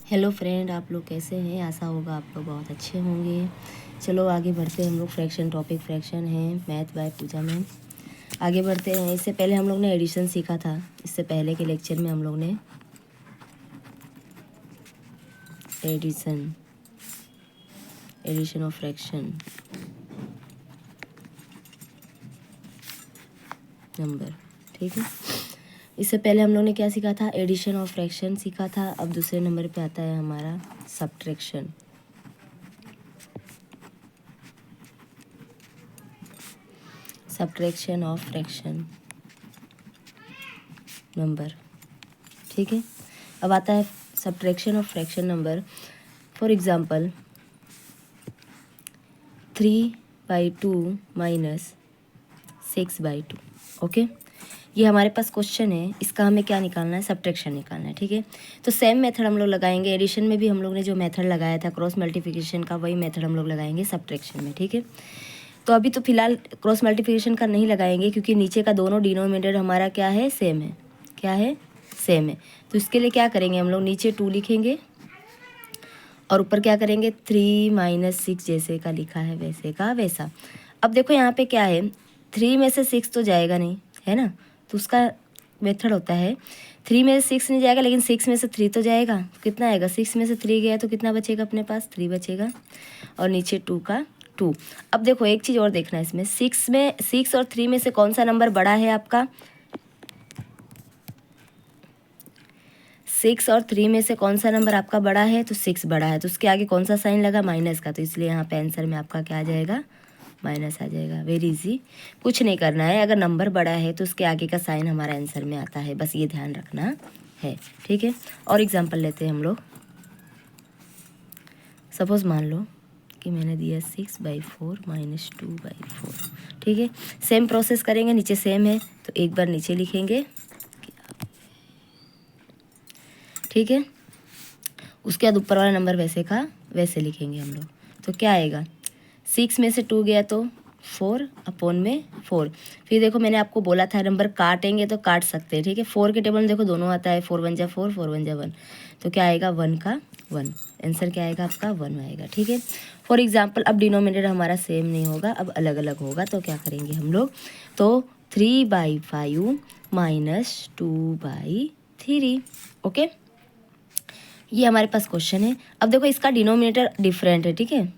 Hello friend, आप लोग कैसे हैं? आशा होगा आप लोग बहुत अच्छे होंगे। चलो आगे बढ़ते हैं। हम लोग फ्रैक्शन टॉपिक फ्रैक्शन है मैथ बाय पूजा में आगे बढ़ते हैं। इससे पहले हम लोग ने एडिशन सीखा था। इससे पहले के लेक्चर में हम लोग ने एडिशन ऑफ फ्रैक्शन नंबर, ठीक है। इससे पहले हम लोग ने क्या सीखा था? एडिशन ऑफ फ्रैक्शन सीखा था। अब दूसरे नंबर पे आता है हमारा subtraction. Subtraction of fraction number, ठीक है। अब आता है subtraction of fraction number. For example 3/2 minus 6/2। Okay, ये हमारे पास क्वेश्चन है। इसका हमें क्या निकालना है? सब्ट्रैक्शन निकालना है, ठीक है। तो सेम मेथड हम लोग लगाएंगे। एडिशन में भी हम लोग ने जो मेथड लगाया था क्रॉस मल्टीप्लिकेशन का, वही मेथड हम लोग लगाएंगे सब्ट्रैक्शन में, ठीक है। तो अभी तो फिलहाल क्रॉस मल्टीप्लिकेशन का नहीं लगाएंगे, क्योंकि नीचे का दोनों डिनोमिनेटर हमारा क्या है? सेम है। क्या है? सेम है। तो इसके लिए क्या करेंगे हम लोग? नीचे 2 लिखेंगे और ऊपर क्या करेंगे? 3 - 6 जैसे का लिखा है वैसे का वैसा। अब देखो यहाँ पे क्या है, 3 में से 6 तो जाएगा नहीं, है ना। तो उसका मेथड होता है 3 में से 6 नहीं जाएगा, लेकिन 6 में से 3 तो जाएगा। कितना आएगा? 6 में से 3 गया तो कितना बचेगा अपने पास? 3 बचेगा। और नीचे 2 का 2। अब देखो एक चीज़ और देखना है इसमें, 6 और 3 में से कौन सा नंबर बड़ा है आपका? 6 और 3 में से कौन सा नंबर आपका बड़ा है? तो 6 बड़ा है। तो उसके आगे कौन सा साइन लगा? माइनस का। तो इसलिए यहाँ पे आंसर में आपका क्या आ जाएगा? माइनस आ जाएगा। वेरी इजी, कुछ नहीं करना है। अगर नंबर बड़ा है तो उसके आगे का साइन हमारा आंसर में आता है, बस ये ध्यान रखना है, ठीक है। और एग्जाम्पल लेते हैं हम लोग। सपोज मान लो कि मैंने दिया 6/4 माइनस 2/4, ठीक है। सेम प्रोसेस करेंगे, नीचे सेम है तो एक बार नीचे लिखेंगे, ठीक है। उसके बाद ऊपर वाला नंबर वैसे का वैसे लिखेंगे हम लोग। तो क्या आएगा? 6 में से 2 गया तो 4/4। फिर देखो मैंने आपको बोला था नंबर काटेंगे तो काट सकते हैं, ठीक है। 4 के टेबल में देखो दोनों आता है, 4 1 जा 4, 4 1 जा 1। तो क्या आएगा? 1 का 1। आंसर क्या आएगा आपका? 1 आएगा, ठीक है। फॉर एग्जाम्पल अब डिनोमिनेटर हमारा सेम नहीं होगा, अब अलग अलग होगा। तो क्या करेंगे हम लोग? तो 3/5 माइनस 2/3। ओके, ये हमारे पास क्वेश्चन है। अब देखो इसका डिनोमिनेटर डिफरेंट है, ठीक है,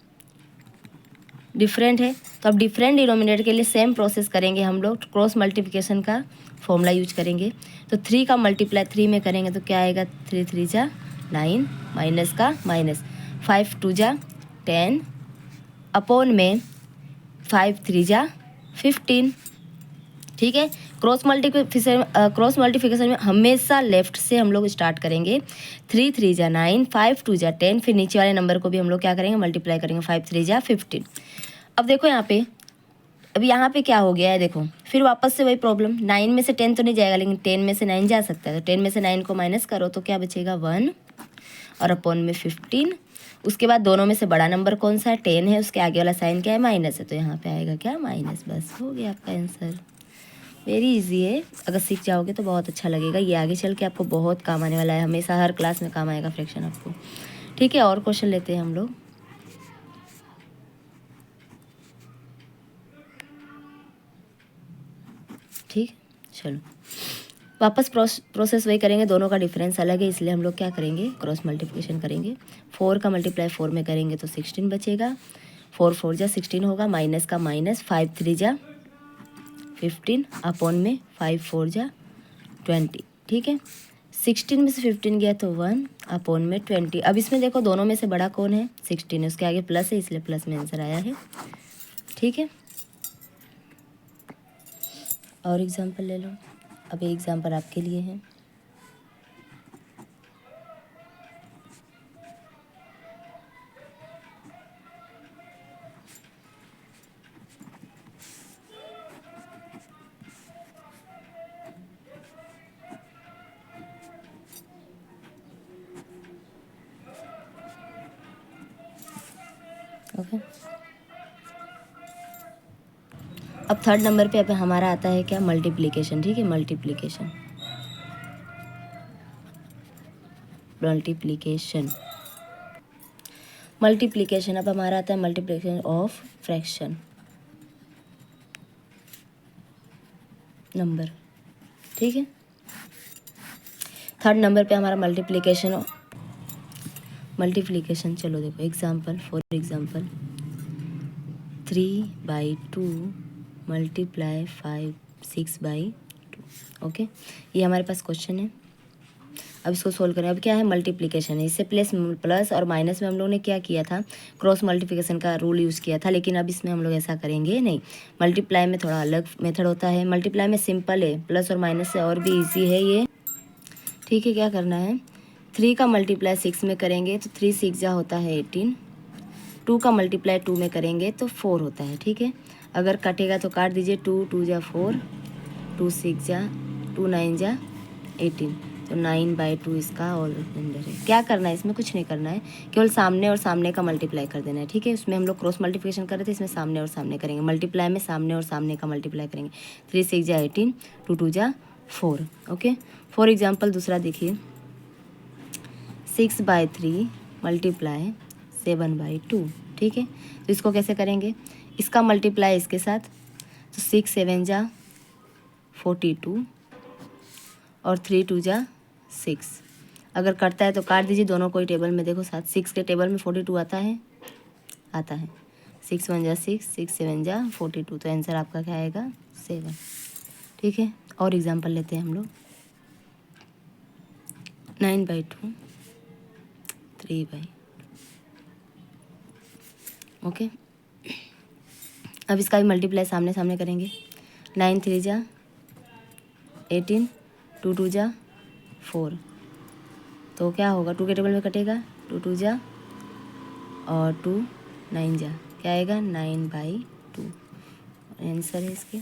डिफरेंट है। तो अब डिफरेंट डिनोमिनेटर के लिए सेम प्रोसेस करेंगे हम लोग, क्रॉस मल्टीप्लिकेशन का फॉर्मूला यूज करेंगे। तो 3 का मल्टीप्लाई 3 में करेंगे तो क्या आएगा? 3 3 जा 9, माइनस का माइनस, 5 2 जा 10, अपॉन में 5 3 जा 15, ठीक है। क्रॉस मल्टीप्लिकेशन में हमेशा लेफ्ट से हम लोग स्टार्ट करेंगे। 3 3 जा 9, 5 2 जा 10, फिर नीचे वाले नंबर को भी हम लोग क्या करेंगे? मल्टीप्लाई करेंगे। 5 3 जा 15। अब देखो यहाँ पे, अब यहाँ पे क्या हो गया है? देखो फिर वापस से वही प्रॉब्लम, 9 में से 10 तो नहीं जाएगा, लेकिन 10 में से 9 जा सकता है। तो 10 में से 9 को माइनस करो तो क्या बचेगा? 1 और अपॉन में 15। उसके बाद दोनों में से बड़ा नंबर कौन सा है? 10 है। उसके आगे वाला साइन क्या है? माइनस है। तो यहाँ पे आएगा क्या? माइनस। बस हो गया आपका आंसर। वेरी इजी है, अगर सीख जाओगे तो बहुत अच्छा लगेगा। ये आगे चल के आपको बहुत काम आने वाला है, हमेशा हर क्लास में काम आएगा फ्रैक्शन आपको, ठीक है। और क्वेश्चन लेते हैं हम लोग। ठीक, चलो वापस प्रोसेस वही करेंगे। दोनों का डिफरेंस अलग है, इसलिए हम लोग क्या करेंगे? क्रॉस मल्टीप्लिकेशन करेंगे। 4 का मल्टीप्लाई 4 में करेंगे तो 16 बचेगा। 4 4 जा 16 होगा, माइनस का माइनस, 5 3 जा 15, अपॉन में 5 4 जा 20, ठीक है। 16 में से 15 गया तो 1, अपॉन में 20। अब इसमें देखो दोनों में से बड़ा कौन है? 16 है। उसके आगे प्लस है, इसलिए प्लस में आंसर आया है, ठीक है। और एग्जांपल ले लो। अब ये एग्जांपल आपके लिए है। ओके, अब थर्ड नंबर पे अब हमारा आता है क्या? मल्टीप्लिकेशन, ठीक है। मल्टीप्लिकेशन। मल्टीप्लिकेशन अब हमारा आता है मल्टीप्लिकेशन ऑफ फ्रैक्शन नंबर, ठीक है। थर्ड नंबर पे हमारा मल्टीप्लिकेशन चलो देखो example, for example 3/2 multiply 6/2, okay. ये हमारे पास क्वेश्चन है। अब इसको सोल्व करें। अब क्या है, मल्टीप्लिकेशन है। इससे प्लस और माइनस में हम लोगों ने क्या किया था, क्रॉस मल्टीप्लिकेशन का रूल यूज़ किया था, लेकिन अब इसमें हम लोग ऐसा करेंगे नहीं। मल्टीप्लाई में थोड़ा अलग मेथड होता है। मल्टीप्लाई में सिंपल है, प्लस और माइनस से और भी ईजी है ये, ठीक है। क्या करना है, 3 का मल्टीप्लाई 6 में करेंगे तो 3 6 जा होता है 18। 2 का मल्टीप्लाई 2 में करेंगे तो 4 होता है, ठीक है। अगर कटेगा तो काट दीजिए, 2 2 जा 4, 2 6 जा 2 9 जा 18, तो 9/2 इसका ऑल रिमाइंडर है। क्या करना है, इसमें कुछ नहीं करना है, केवल सामने और सामने का मल्टीप्लाई कर देना है, ठीक है। उसमें हम लोग क्रॉस मल्टीप्लिकेशन कर रहे थे, इसमें सामने और सामने करेंगे। मल्टीप्लाई में सामने और सामने का मल्टीप्लाई करेंगे। 3 6 जा 18, 2 2 जा 4, ओके। फॉर एग्जाम्पल दूसरा देखिए, 6/3 मल्टीप्लाई 7/2, ठीक है। तो इसको कैसे करेंगे, इसका मल्टीप्लाई इसके साथ, तो 6 7 जा 42 और 3 2 जा 6। अगर करता है तो काट दीजिए, दोनों कोई टेबल में देखो साथ। 6 के टेबल में 42 आता है, 6 1 जा 6, 6 7 जा 42, तो आंसर आपका क्या आएगा 7, ठीक है। और एग्जांपल लेते हैं हम लोग, 9/2 3/2, ओके। अब इसका भी मल्टीप्लाई सामने सामने करेंगे। 9 3 जा 18, 2 2 जा 4, तो क्या होगा, 2 के टेबल में कटेगा, 2 2 जा और 2 9 जा, क्या आएगा 9/2, आंसर है इसके।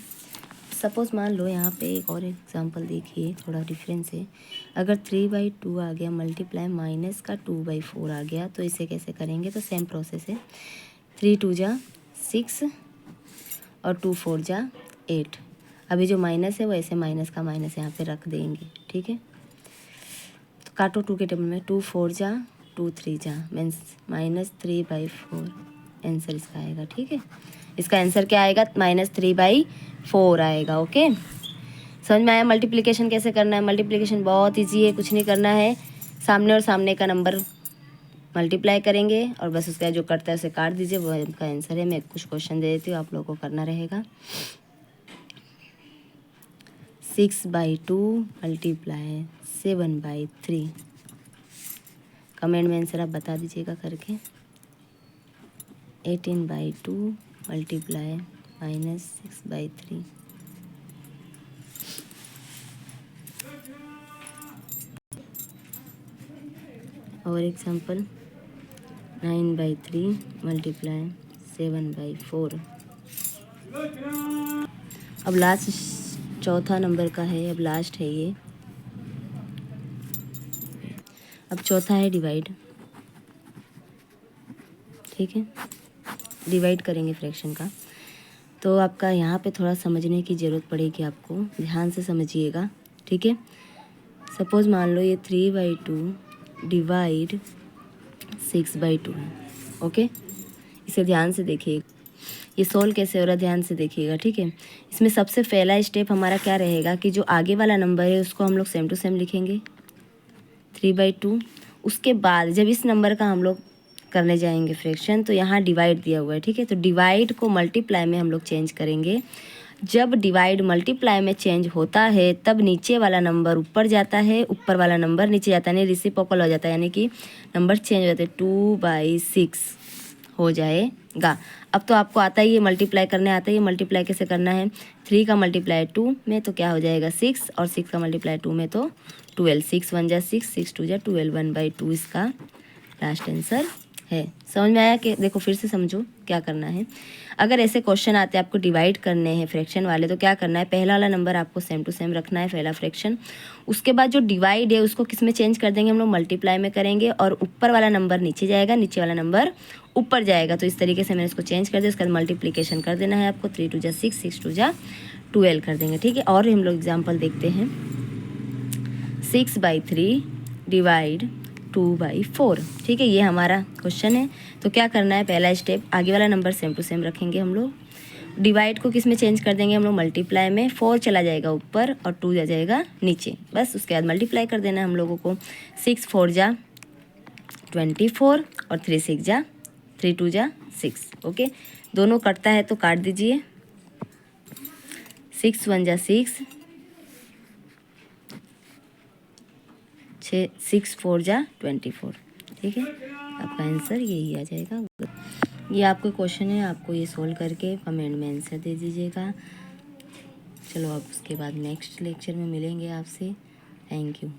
सपोज मान लो यहाँ पे एक और एग्जांपल देखिए, थोड़ा डिफरेंस है। अगर 3/2 आ गया मल्टीप्लाई माइनस का 2/4 आ गया, तो इसे कैसे करेंगे, तो सेम प्रोसेस है। 3 2 जा 6 और 2 4 जा 8। अभी जो माइनस है वो ऐसे माइनस का माइनस यहाँ पे रख देंगे, ठीक है। तो काटो 2 के टेबल में, 2 4 जा 2 3 जा मीन्स -3/4, आंसर इसका आएगा, ठीक है। इसका आंसर क्या आएगा, -3/4 आएगा, ओके। समझ में आया मल्टीप्लिकेशन कैसे करना है। मल्टीप्लिकेशन बहुत ईजी है, कुछ नहीं करना है, सामने और सामने का नंबर मल्टीप्लाई करेंगे और बस उसका जो कटता है उसे काट दीजिए, वो उनका आंसर है। मैं कुछ क्वेश्चन दे देती हूँ, आप लोगों को करना रहेगा। 6/2 मल्टीप्लाई 7/3, कमेंट में आंसर आप बता दीजिएगा करके। 18/2 मल्टीप्लाई -6/3, और एग्जाम्पल 9/3 मल्टीप्लाई 7/4। अब लास्ट चौथा नंबर का है, अब लास्ट है ये। अब चौथा है डिवाइड, ठीक है। डिवाइड करेंगे फ्रैक्शन का, तो आपका यहाँ पे थोड़ा समझने की ज़रूरत पड़ेगी, आपको ध्यान से समझिएगा, ठीक है। सपोज़ मान लो ये 3/2 डिवाइड 6/2 है, ओके। इसे ध्यान से देखिएगा, ये सोल्व कैसे हो रहा है ध्यान से देखिएगा, ठीक है। इसमें सबसे पहला स्टेप हमारा क्या रहेगा कि जो आगे वाला नंबर है उसको हम लोग सेम टू सेम लिखेंगे 3/2। उसके बाद जब इस नंबर का हम लोग करने जाएंगे फ्रैक्शन, तो यहाँ डिवाइड दिया हुआ है, ठीक है। तो डिवाइड को मल्टीप्लाई में हम लोग चेंज करेंगे। जब डिवाइड मल्टीप्लाई में चेंज होता है तब नीचे वाला नंबर ऊपर जाता है, ऊपर वाला नंबर नीचे जाता है, यानी रेसिप्रोकल हो जाता है, यानी कि नंबर चेंज हो जाता है, 2/6 हो जाएगा। अब तो आपको आता ही है मल्टीप्लाई करने, आता ही है मल्टीप्लाई कैसे करना है। 3 का मल्टीप्लाई 2 में तो क्या हो जाएगा 6, और 6 का मल्टीप्लाई 2 में तो 12। 6 1 जा 6, 6 2 जा 12, 1/2 इसका लास्ट आंसर है। समझ में आया कि देखो फिर से समझो क्या करना है। अगर ऐसे क्वेश्चन आते हैं आपको डिवाइड करने हैं फ्रैक्शन वाले, तो क्या करना है, पहला वाला नंबर आपको सेम टू सेम रखना है, पहला फ्रैक्शन। उसके बाद जो डिवाइड है उसको किस में चेंज कर देंगे, हम लोग मल्टीप्लाई में करेंगे, और ऊपर वाला नंबर नीचे जाएगा, नीचे वाला नंबर ऊपर जाएगा। तो इस तरीके से मैंने इसको चेंज कर दिया। उसके बाद मल्टीप्लिकेशन कर देना है आपको, 3 2 जा 6, 6 2 जा 12 कर देंगे, ठीक है। और हम लोग एग्जाम्पल देखते हैं, 6/3 डिवाइड 2/4। ठीक है, ये हमारा क्वेश्चन है। तो क्या करना है, पहला स्टेप, आगे वाला नंबर सेम टू सेम रखेंगे हम लोग। डिवाइड को किस में चेंज कर देंगे हम लोग, मल्टीप्लाई में। 4 चला जाएगा ऊपर और 2 आ जाएगा नीचे, बस उसके बाद मल्टीप्लाई कर देना है हम लोगों को। 6 4 जा 24 और 3 6 जा 3 2 जा 6। ओके, दोनों कटता है तो काट दीजिए। 6 1 जा 6, 6 4 जा 24। ठीक है, आपका आंसर यही आ जाएगा। ये आपको क्वेश्चन है, आपको ये सोल्व करके कमेंट में आंसर दे दीजिएगा। चलो अब उसके बाद नेक्स्ट लेक्चर में मिलेंगे आपसे। Thank you.